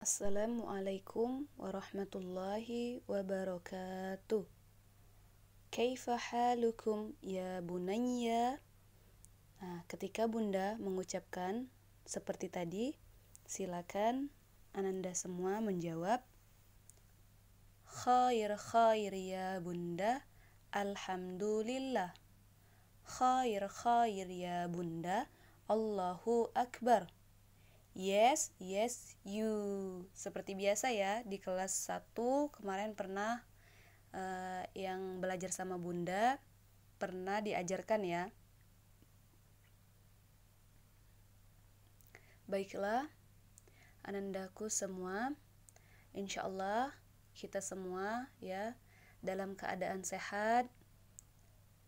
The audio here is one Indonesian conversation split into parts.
Assalamualaikum warahmatullahi wabarakatuh. Kaifa halukum ya bunayya? Nah, ketika Bunda mengucapkan seperti tadi, silakan Ananda semua menjawab khair khair ya Bunda, alhamdulillah. Khair khair ya Bunda, Allahu akbar. Yes, yes, you. Seperti biasa ya, di kelas 1 kemarin pernah yang belajar sama Bunda, pernah diajarkan ya. Baiklah, anandaku semua, insya Allah kita semua ya dalam keadaan sehat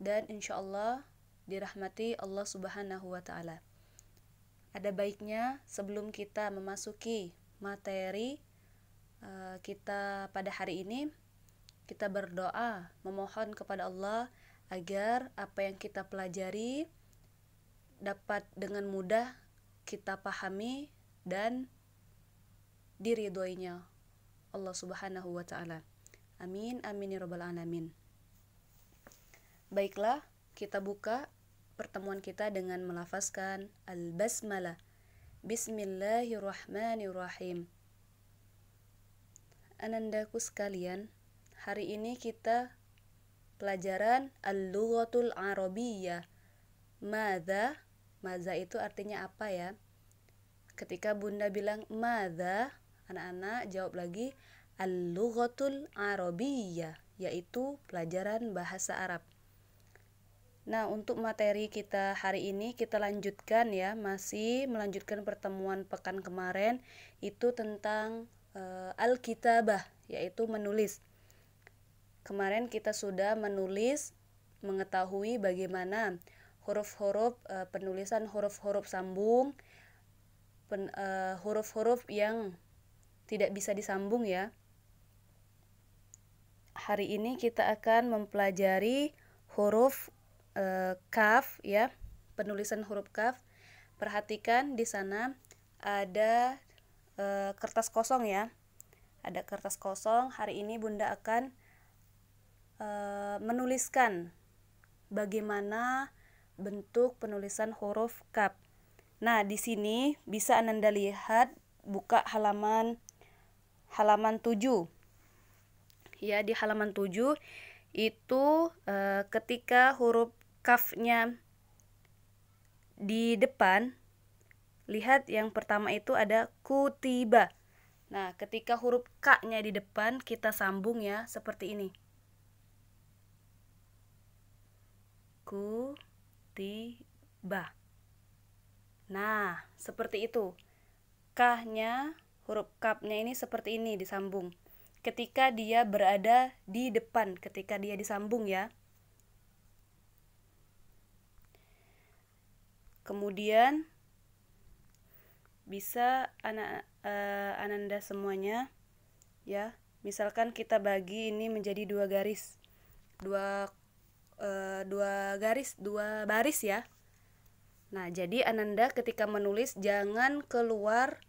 dan insya Allah dirahmati Allah Subhanahu wa Ta'ala. Ada baiknya sebelum kita memasuki materi kita pada hari ini, kita berdoa memohon kepada Allah agar apa yang kita pelajari dapat dengan mudah kita pahami dan diridhoinya Allah Subhanahu wa Ta'ala. Amin amin ya rabbal alamin. Baiklah, kita buka pertemuan kita dengan melafazkan al-basmalah. Bismillahirrahmanirrahim. Anandaku sekalian, hari ini kita pelajaran al-lughatul arabiyyah. Madza? Madza itu artinya apa ya? Ketika Bunda bilang madza, anak-anak jawab lagi al-lughatul arabiyyah, yaitu pelajaran bahasa Arab. Nah, untuk materi kita hari ini kita lanjutkan ya, masih melanjutkan pertemuan pekan kemarin itu tentang al-kitabah, yaitu menulis. Kemarin kita sudah menulis, mengetahui bagaimana huruf-huruf penulisan huruf-huruf sambung, huruf-huruf yang tidak bisa disambung ya. Hari ini kita akan mempelajari huruf kaf ya, penulisan huruf kaf. Perhatikan di sana ada kertas kosong ya. Ada kertas kosong. Hari ini Bunda akan menuliskan bagaimana bentuk penulisan huruf kaf. Nah, di sini bisa Ananda lihat, buka halaman 7. Ya, di halaman 7 itu ketika huruf kafnya di depan, lihat yang pertama itu ada kutiba. Nah, ketika huruf K-nya di depan kita sambung ya, seperti ini. Kutiba. Nah, seperti itu. K-nya, huruf K-nya ini seperti ini disambung. Ketika dia berada di depan, ketika dia disambung ya. Kemudian bisa Ananda semuanya ya. Misalkan kita bagi ini menjadi 2 garis. 2 baris ya. Nah, jadi Ananda ketika menulis jangan keluar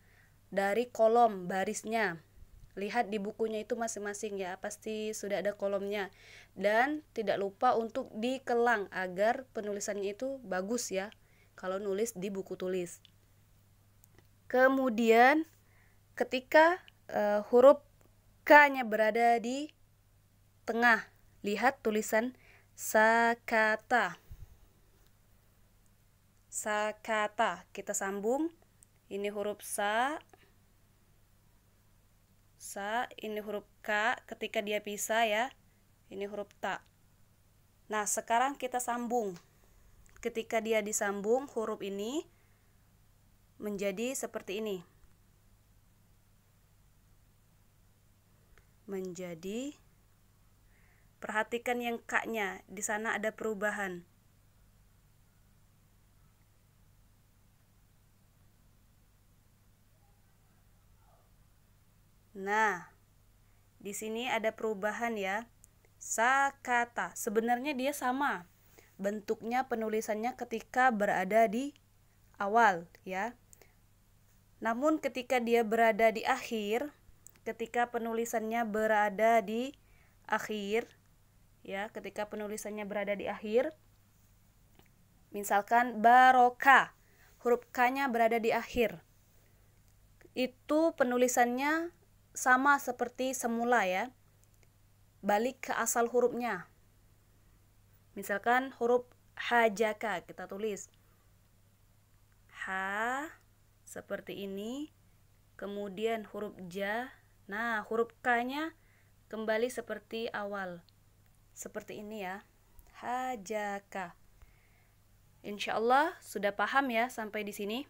dari kolom barisnya. Lihat di bukunya itu masing-masing ya, pasti sudah ada kolomnya. Dan tidak lupa untuk dikelang agar penulisannya itu bagus ya, kalau nulis di buku tulis. Kemudian ketika huruf K-nya berada di tengah, lihat tulisan sakata. Sakata, kita sambung. Ini huruf sa, ini huruf K, ketika dia pisah ya, ini huruf ta. Nah, sekarang kita sambung. Ketika dia disambung, huruf ini menjadi seperti ini. Menjadi, perhatikan yang K-nya, di sana ada perubahan. Nah, di sini ada perubahan ya. Sakata, sebenarnya dia sama bentuknya penulisannya ketika berada di awal ya. Namun ketika dia berada di akhir, ketika penulisannya berada di akhir, ya, ketika penulisannya berada di akhir, misalkan barokah, huruf K-nya berada di akhir, itu penulisannya sama seperti semula ya, balik ke asal hurufnya. Misalkan huruf hajaka, kita tulis ha seperti ini, kemudian huruf ja, nah huruf K-nya kembali seperti awal, seperti ini ya, hajaka. Insyaallah sudah paham ya sampai di sini.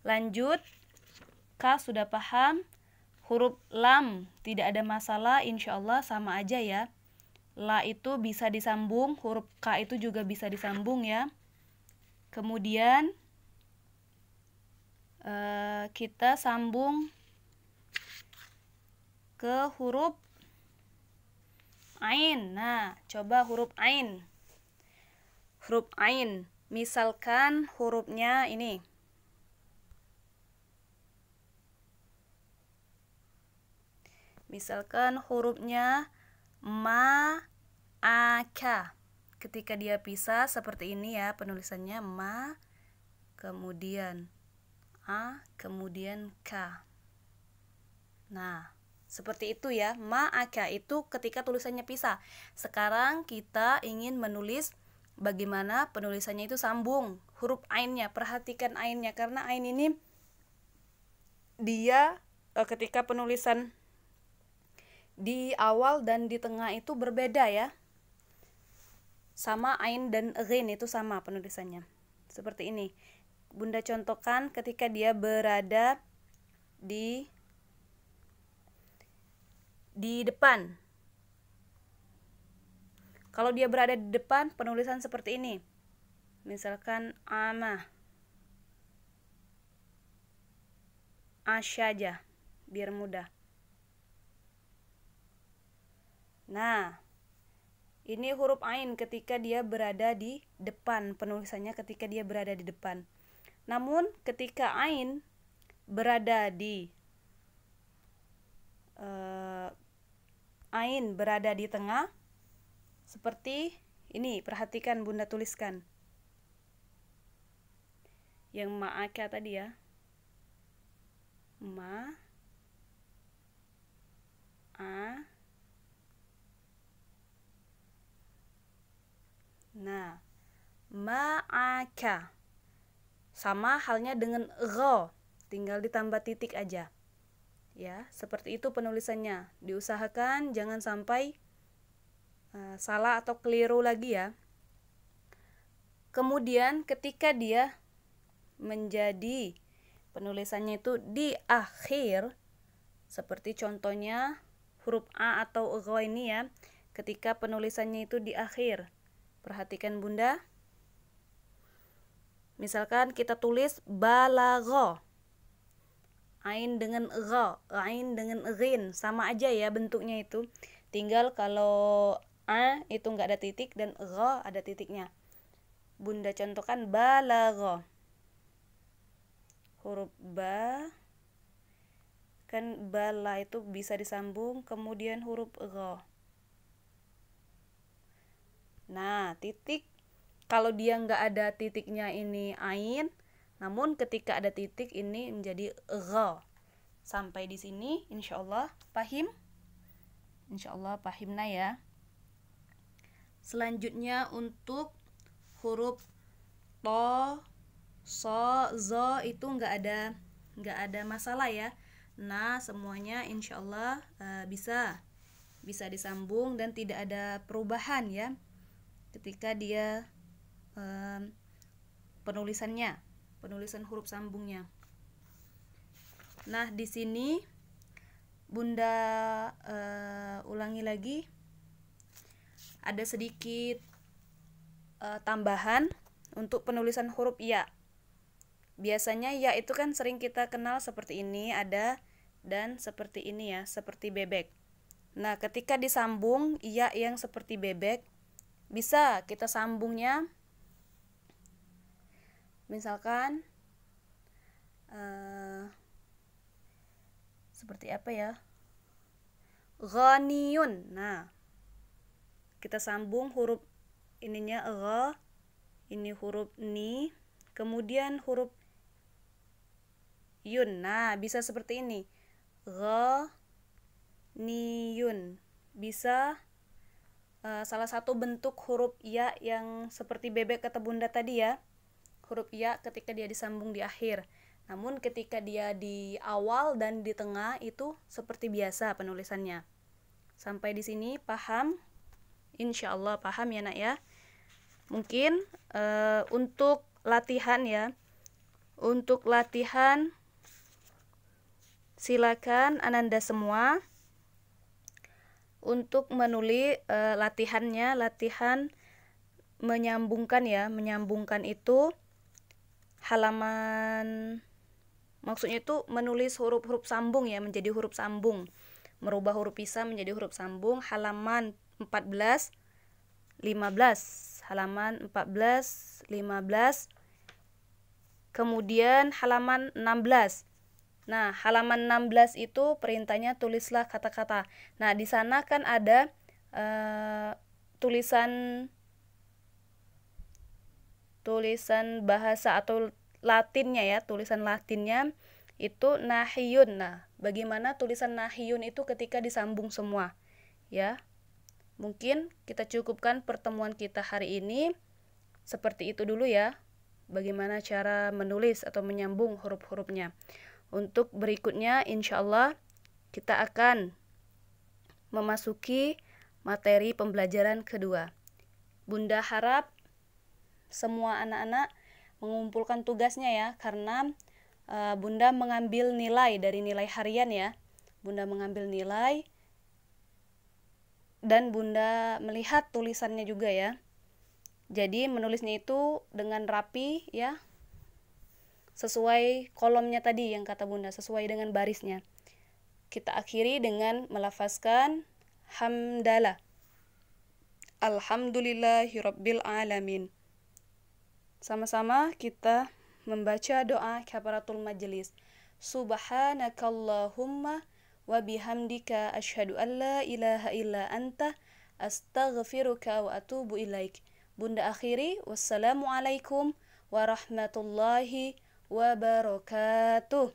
Lanjut, K sudah paham. Huruf lam tidak ada masalah, insyaallah sama aja ya. La itu bisa disambung, huruf K itu juga bisa disambung ya. Kemudian kita sambung ke huruf ain. Nah, coba huruf ain. Huruf ain, misalkan hurufnya ini. Misalkan hurufnya ma, aka. Ketika dia pisah seperti ini ya, penulisannya ma, kemudian a, kemudian k. Nah, seperti itu ya, ma, aka itu ketika tulisannya pisah. Sekarang kita ingin menulis bagaimana penulisannya itu sambung, huruf ainnya. Perhatikan ainnya, karena ain ini dia ketika penulisan di awal dan di tengah itu berbeda ya. Sama ain dan ghin itu sama penulisannya. Seperti ini. Bunda contohkan ketika dia berada di depan. Kalau dia berada di depan, penulisan seperti ini. Misalkan amah, asyaja, biar mudah. Nah, ini huruf ain ketika dia berada di depan, penulisannya ketika dia berada di depan. Namun ketika ain berada di tengah, seperti ini, perhatikan Bunda tuliskan. Yang ma'aka tadi ya. Ma, a. Nah, ma'aka. Sama halnya dengan gho, tinggal ditambah titik aja. Ya, seperti itu penulisannya. Diusahakan jangan sampai salah atau keliru lagi ya. Kemudian ketika dia menjadi penulisannya itu di akhir, seperti contohnya huruf A atau gho ini ya, ketika penulisannya itu di akhir. Perhatikan Bunda. Misalkan kita tulis balagho. Ain dengan gha, ain dengan ghin, sama aja ya bentuknya itu. Tinggal kalau a itu nggak ada titik dan gha ada titiknya. Bunda contohkan balagho. Huruf ba, kan bala itu bisa disambung, kemudian huruf gha. Nah, titik, kalau dia nggak ada titiknya ini ain, namun ketika ada titik ini menjadi gha. Sampai di sini insyaallah pahim? Insyaallah pahimna ya. Selanjutnya untuk huruf to, so, zo itu nggak ada masalah ya. Nah, semuanya insyaallah bisa disambung dan tidak ada perubahan ya ketika dia penulisan huruf sambungnya. Nah, di sini Bunda ulangi lagi, ada sedikit tambahan untuk penulisan huruf ya. Biasanya ya itu kan sering kita kenal seperti ini, ada dan seperti ini ya, seperti bebek. Nah, ketika disambung ya yang seperti bebek, bisa kita sambungnya misalkan seperti apa ya, ghaniyun. Nah, kita sambung huruf ininya gha, ini huruf ni, kemudian huruf yun. Nah, bisa seperti ini, ghaniyun. Bisa salah satu bentuk huruf ya yang seperti bebek kata bunda tadi ya, huruf ya ketika dia disambung di akhir. Namun ketika dia di awal dan di tengah itu seperti biasa penulisannya. Sampai di sini paham? Insyaallah paham ya nak ya. Mungkin untuk latihan ya, untuk latihan silakan Ananda semua untuk menulis latihannya, latihan menyambungkan ya. Menyambungkan itu halaman, maksudnya itu menulis huruf-huruf sambung ya, menjadi huruf sambung, merubah huruf pisah menjadi huruf sambung, halaman 14, 15, halaman 14, 15, kemudian halaman 16. Nah, halaman 16 itu perintahnya tulislah kata-kata. Nah, di sana kan ada tulisan bahasa atau Latinnya ya, tulisan Latinnya itu nahiyun. Nah, bagaimana tulisan nahiyun itu ketika disambung semua ya. Mungkin kita cukupkan pertemuan kita hari ini seperti itu dulu ya, bagaimana cara menulis atau menyambung huruf-hurufnya. Untuk berikutnya insyaallah kita akan memasuki materi pembelajaran kedua. Bunda harap semua anak-anak mengumpulkan tugasnya ya, karena Bunda mengambil nilai dari nilai harian ya. Bunda mengambil nilai dan Bunda melihat tulisannya juga ya. Jadi menulisnya itu dengan rapi ya, sesuai kolomnya tadi yang kata Bunda, sesuai dengan barisnya. Kita akhiri dengan melafazkan hamdalah. Alhamdulillahirabbil alamin. Sama-sama kita membaca doa kafaratul majelis. Subhanakallahumma wa bihamdika asyhadu an la ilaha illa anta astaghfiruka wa atubu ilaik. Bunda akhiri, wassalamualaikum warahmatullahi wabarakatuh.